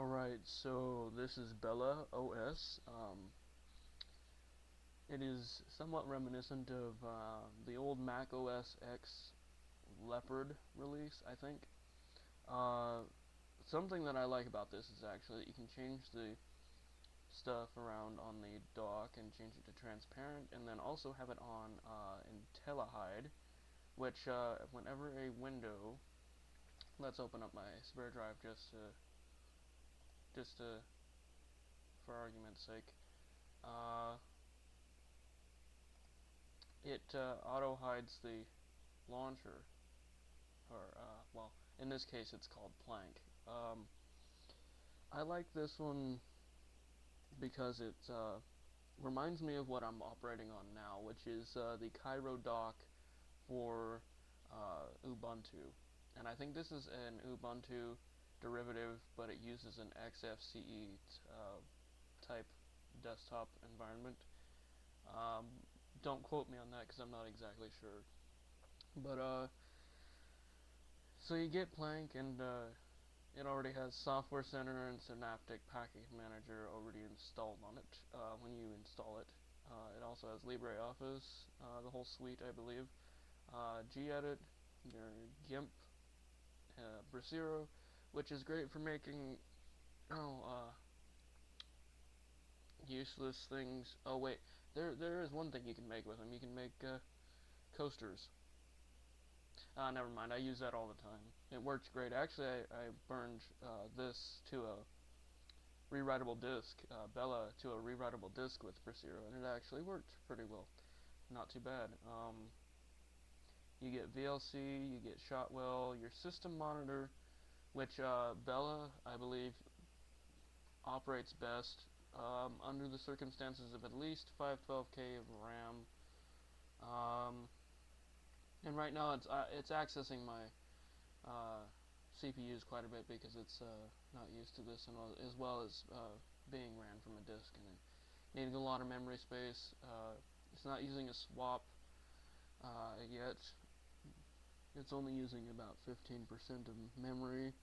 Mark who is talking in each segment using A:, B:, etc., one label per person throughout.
A: Alright, so this is Bella OS. It is somewhat reminiscent of the old Mac OS X Leopard release, I think. Uh, Something that I like about this is actually that you can change the stuff around on the dock and change it to transparent, and then also have it on IntelliHide, which whenever a window, let's open up my spare drive just to for argument's sake. Uh, it auto hides the launcher, or well, in this case it's called Plank. I like this one because it reminds me of what I'm operating on now, which is the Cairo dock for Ubuntu. And I think this is an Ubuntu derivative, but it uses an XFCE type desktop environment. Um, don't quote me on that because I'm not exactly sure. But so you get Plank, and it already has Software Center and Synaptic Package Manager already installed on it when you install it. It also has LibreOffice, the whole suite, I believe. Gedit, your GIMP, Brasero, which is great for making oh useless things. Oh wait, there is one thing you can make with them. You can make coasters. Never mind. I use that all the time. It works great. Actually, I burned this to a rewritable disk, Bella to a rewritable disk with Brasero, and it actually worked pretty well. Not too bad. You get VLC, you get Shotwell, your system monitor, which Bella, I believe, operates best under the circumstances of at least 512K of RAM. And right now it's accessing my CPUs quite a bit because it's not used to this, and as well as being ran from a disk and needing a lot of memory space. It's not using a swap yet. It's only using about 15% of memory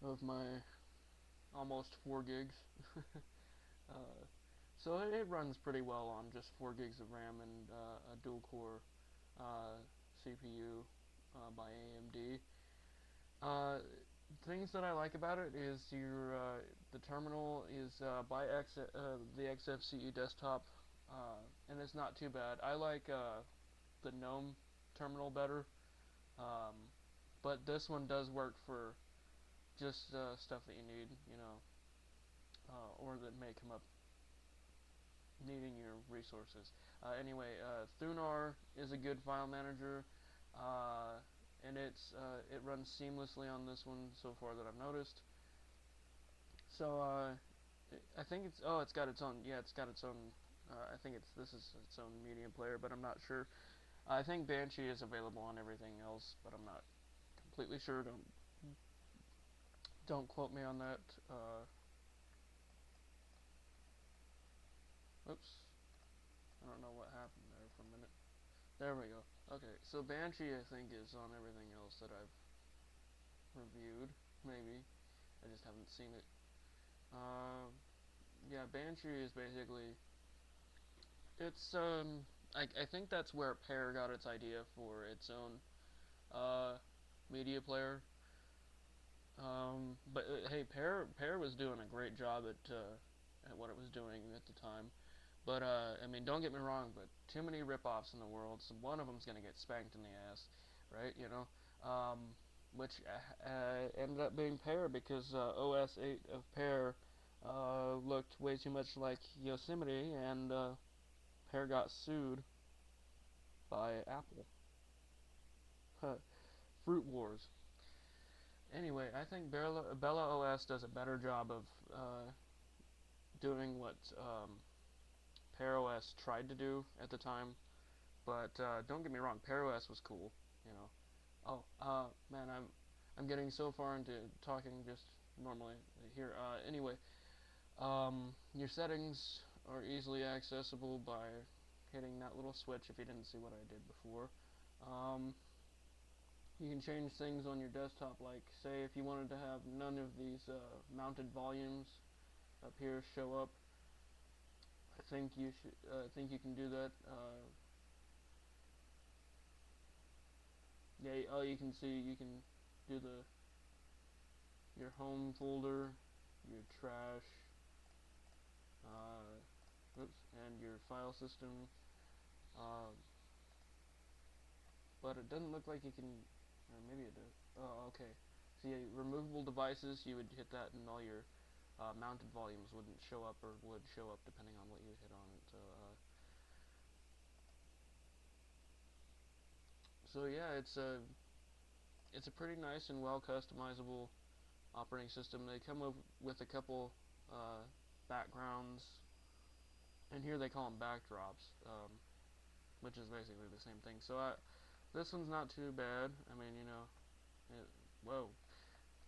A: of my almost 4 gigs. uh, so it runs pretty well on just 4 gigs of RAM and a dual core CPU by AMD. Uh, Things that I like about it is the terminal is by the XFCE desktop, and it's not too bad. I like the GNOME terminal better, um, but this one does work for just stuff that you need, or that may come up needing your resources. Anyway, Thunar is a good file manager, and it runs seamlessly on this one so far that I've noticed. So I think it's got its own, yeah, it's got its own. I think this is its own media player, but I'm not sure. I think Banshee is available on everything else, but I'm not completely sure. Don't quote me on that. Oops, I don't know what happened there for a minute. There we go. Okay, so Banshee I think is on everything else that I've reviewed. Maybe I just haven't seen it. Uh, yeah, Banshee is basically it's I think that's where Pear got its idea for its own media player. But hey, Pear was doing a great job at what it was doing at the time. But I mean, don't get me wrong, but too many rip-offs in the world, so one of them's gonna get spanked in the ass, right? Which ended up being Pear because OS 8 of Pear looked way too much like Yosemite, and Pear got sued by Apple. Fruit Wars. Anyway, I think Bella OS does a better job of doing what Pear OS tried to do at the time. But don't get me wrong, Pear OS was cool. You know. Oh, man, I'm getting so far into talking just normally here. Anyway, your settings are easily accessible by hitting that little switch if you didn't see what I did before. Um, You can change things on your desktop, like say if you wanted to have none of these mounted volumes up here show up. I think you should. I think you can do that. Yeah. Oh, you can see. You can do your home folder, your trash, and your file system. Uh, but it doesn't look like you can. Or maybe it does. Oh, okay. See, removable devices. You would hit that, and all your mounted volumes wouldn't show up, or would show up depending on what you hit on it. So yeah, it's a pretty nice and well customizable operating system. They come up with a couple backgrounds, and here they call them backdrops, which is basically the same thing. So this one's not too bad. I mean, whoa,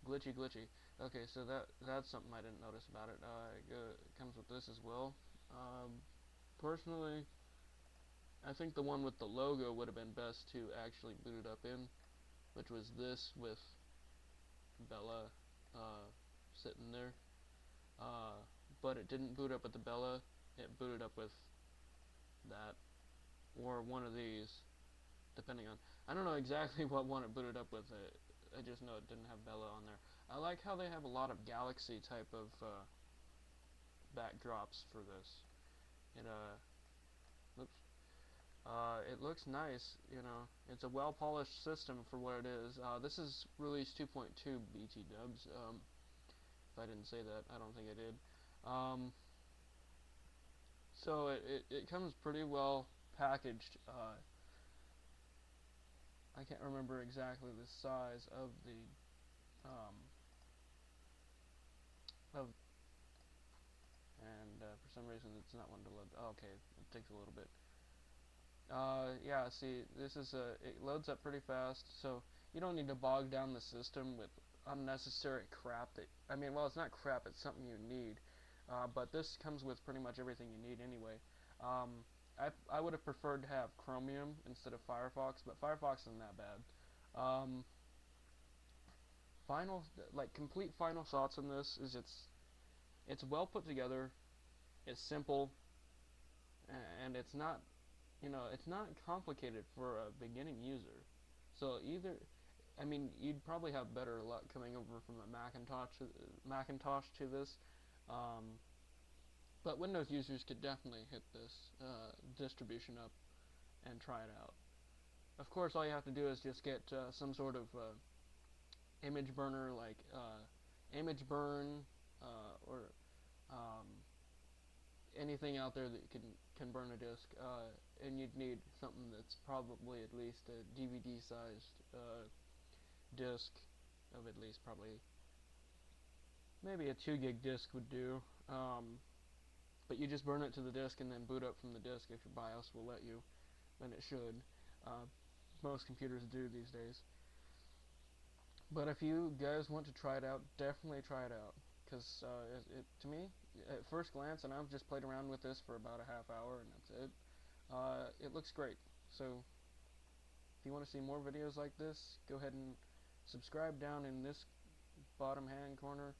A: glitchy. Okay, so that's something I didn't notice about it. It comes with this as well. Personally, I think the one with the logo would have been best to actually boot it up in, which was this with Bella sitting there. Uh, but it didn't boot up with the Bella. It booted up with that or one of these, depending on. I don't know exactly what one it booted up with. I just know it didn't have Bella on there. I like how they have a lot of Galaxy type of backdrops for this. It oops. It looks nice. It's a well polished system for what it is. This is release 2.2 BT dubs. If I didn't say that, I don't think I did. So it comes pretty well packaged. I can't remember exactly the size of the of and for some reason it's not wanting to load. Oh, okay, it takes a little bit. Yeah, see, it loads up pretty fast, so you don't need to bog down the system with unnecessary crap I mean, well, it's not crap, it's something you need. But this comes with pretty much everything you need anyway. Um, I would have preferred to have Chromium instead of Firefox, but Firefox isn't that bad. Final, like, complete final thoughts on this is it's well put together, it's simple, and it's not complicated for a beginning user. So I mean, you'd probably have better luck coming over from a Macintosh to this, um, but Windows users could definitely hit this distribution up and try it out. Of course, all you have to do is just get some sort of image burner like Image Burn or um, anything out there that can burn a disk, and you'd need something that's probably at least a DVD sized disk of at least probably maybe a 2 gig disk would do. But you just burn it to the disk and then boot up from the disk if your BIOS will let you, and it should. Uh, Most computers do these days. But if you guys want to try it out, definitely try it out. Because to me, at first glance, and I've just played around with this for about a half hour, and that's it. It looks great. So if you want to see more videos like this, go ahead and subscribe down in this bottom hand corner.